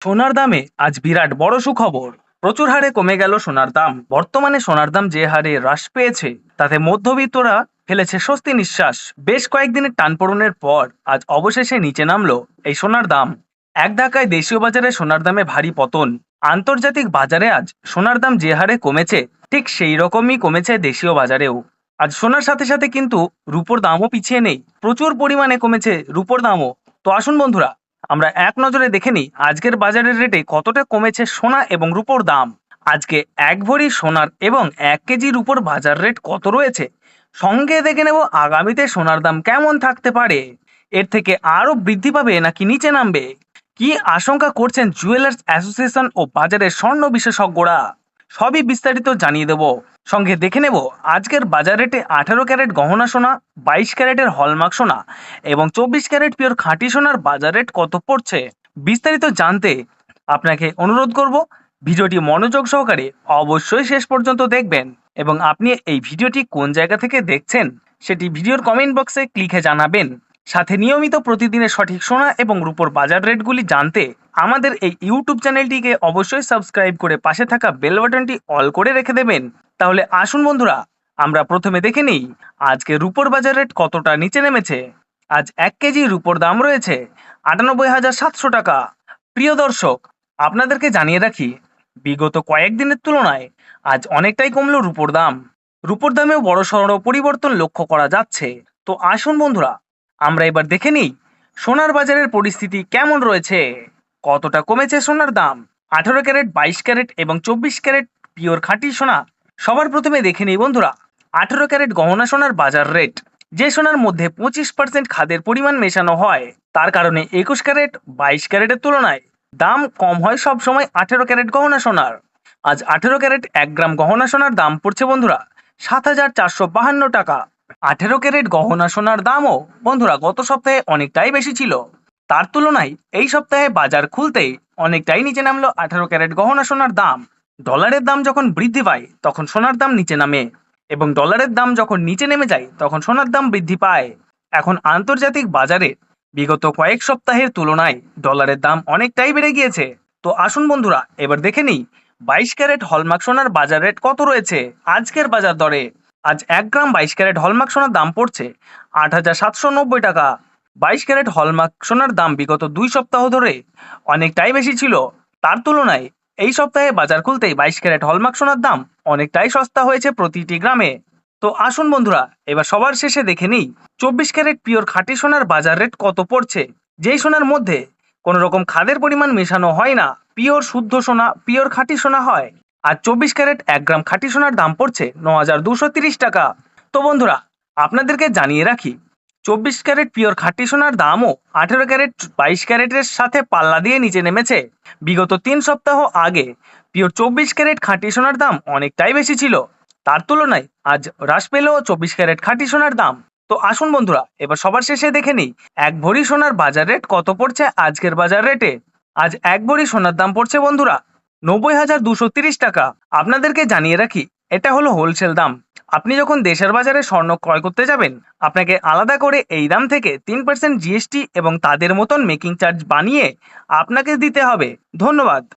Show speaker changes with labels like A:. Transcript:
A: সোনার দামে আজ বিরাট বড় সুখবর। প্রচুর হারে কমে গেল সোনার দাম। বর্তমানে সোনার দাম যে হারে হ্রাস পেয়েছে তাতে মধ্যবিত্তরা ফেলেছে স্বস্তি নিঃশ্বাস। বেশ কয়েকদিনের টানপোড়েনের পর আজ অবশেষে নিচে নামলো এই সোনার দাম। এক ধাক্কায় দেশীয় বাজারে সোনার দামে ভারী পতন। আন্তর্জাতিক বাজারে আজ সোনার দাম যে হারে কমেছে ঠিক সেই রকমই কমেছে দেশীয় বাজারেও। আজ সোনার সাথে সাথে কিন্তু রূপোর দামও পিছিয়ে নেই, প্রচুর পরিমাণে কমেছে রূপোর দামও। তো আসুন বন্ধুরা, আমরা এক নজরে দেখে নিই আজকের বাজারের রেটে কতটা কমেছে সোনা এবং রূপোর দাম। আজকে এক ভরি সোনার এবং 1 কেজি রূপোর বাজার রেট কত রয়েছে, সঙ্গে দেখে নেব আগামীতে সোনার দাম কেমন থাকতে পারে। এর থেকে আরো বৃদ্ধি পাবে নাকি নিচে নামবে, কি আশঙ্কা করছেন জুয়েলার্স অ্যাসোসিয়েশন ও বাজারের স্বর্ণ বিশেষজ্ঞরা, সবই বিস্তারিত জানিয়ে দেব। সঙ্গে দেখে নেব আজকের বাজার রেটে 18 ক্যারেট গহনা সোনা, 22 ক্যারেটের হলমার্ক সোনা এবং 24 ক্যারেট পিওর খাঁটি সোনার বাজার রেট কত পড়ছে। বিস্তারিত জানতে আপনাকে অনুরোধ করব ভিডিওটি মনোযোগ সহকারে অবশ্যই শেষ পর্যন্ত দেখবেন, এবং আপনি এই ভিডিওটি কোন জায়গা থেকে দেখছেন সেটি ভিডিওর কমেন্ট বক্সে লিখে জানাবেন। সাথে নিয়মিত প্রতিদিনের সঠিক সোনা এবং রূপোর বাজার রেটগুলি জানতে আমাদের এই ইউটিউব চ্যানেলটিকে অবশ্যই সাবস্ক্রাইব করে পাশে থাকা বেল বাটনটি অল করে রেখে দেবেন। তাহলে আসুন বন্ধুরা, আমরা প্রথমে দেখে নিই আজকে রূপোর বাজার রেট কতটা নিচে নেমেছে। আজ 1 কেজি রূপোর দাম রয়েছে 98,700 টাকা। প্রিয় দর্শক, আপনাদেরকে জানিয়ে রাখি বিগত কয়েকদিনের তুলনায় আজ অনেকটাই কমলো রূপোর দাম। রূপোর দামেও বড়সড় পরিবর্তন লক্ষ্য করা যাচ্ছে। তো আসুন বন্ধুরা, আমরা এবার দেখে নিই সোনার বাজারের পরিস্থিতি কেমন রয়েছে, কতটা কমেছে সোনার দাম। 18 ক্যারেট, 22 ক্যারেট এবং 24 ক্যারেট পিওর খাঁটি সোনা। সবার প্রথমে দেখে নিই বন্ধুরা 18 ক্যারেট গহনা সোনার বাজার রেট। যে সোনার মধ্যে 25% খাদের পরিমাণ মেশানো হয়, তার কারণে 21 ক্যারেট 22 ক্যারেটের তুলনায় দাম কম হয় সব সময় 18 ক্যারেট গহনা সোনার। আজ 18 ক্যারেট 1 গ্রাম গহনা সোনার দাম পড়ছে বন্ধুরা 7,452 টাকা। 18 ক্যারেট গহনা সোনার দামও বন্ধুরা গত সপ্তাহে অনেকটাই বেশি ছিল, তার তুলনায় এই সপ্তাহে বাজার খুলতেই অনেকটাই নিচে নামলো 18 ক্যারেট গহনা সোনার দাম। ডলারের দাম যখন বৃদ্ধি পায় তখন সোনার দাম নিচে নামে, এবং ডলারের দাম যখন নিচে নেমে যায় তখন সোনার দাম বৃদ্ধি পায়। এখন আন্তর্জাতিক বাজারে বিগত কয়েক সপ্তাহের তুলনায় ডলারের দাম অনেকটাই বেড়ে গিয়েছে। তো আসুন বন্ধুরা, এবার দেখে নিই 22 ক্যারেট হলমার্ক সোনার বাজার রেট কত রয়েছে আজকের বাজার দরে। আজ 1 গ্রাম 22 ক্যারেট হলমার্ক সোনার দাম পড়ছে 8,790 টাকা। 22 ক্যারেট হলমার্ক সোনার দাম বিগত 2 সপ্তাহ ধরে অনেকটাই বেশি ছিল, তার তুলনায় এই সপ্তাহে বাজার খুলতেই 22 ক্যারেট হলমার্ক সোনার দাম অনেকটাই সস্তা হয়েছে প্রতিটি গ্রামে। তো আসুন বন্ধুরা, এবার সবার শেষে দেখে নিই 24 ক্যারেট পিওর খাঁটি সোনার বাজার রেট কত পড়ছে। যেই সোনার মধ্যে কোনো রকম খাদের পরিমাণ মেশানো হয় না, পিওর শুদ্ধ সোনা, পিওর খাঁটি সোনা হয়। আর 24 ক্যারেট 1 গ্রাম খাঁটি সোনার দাম পড়ছে 9,230 টাকা। তো বন্ধুরা, আপনাদেরকে জানিয়ে রাখি 24 ক্যারেট পিওর খাঁটি সোনার দামও 18 ক্যারেট 22 ক্যারেটের সাথে পাল্লা দিয়ে নিচে নেমেছে। বিগত 3 সপ্তাহ আগে পিওর 24 ক্যারেট খাঁটি সোনার দাম অনেকটাই বেশি ছিল, তার তুলনায় আজ হ্রাস পেল 24 ক্যারেট খাঁটি সোনার দাম। তো আসুন বন্ধুরা, এবার সবার শেষে দেখে নিই এক ভরি সোনার বাজার রেট কত পড়ছে আজকের বাজার রেটে। আজ এক ভরি সোনার দাম পড়ছে বন্ধুরা 90,230 টাকা। আপনাদেরকে জানিয়ে রাখি এটা হলো হোলসেল দাম। আপনি যখন দেশের বাজারে স্বর্ণ ক্রয় করতে যাবেন, আপনাকে আলাদা করে এই দাম থেকে 3% জিএসটি এবং তাদের মতন মেকিং চার্জ বানিয়ে আপনাকে দিতে হবে। ধন্যবাদ।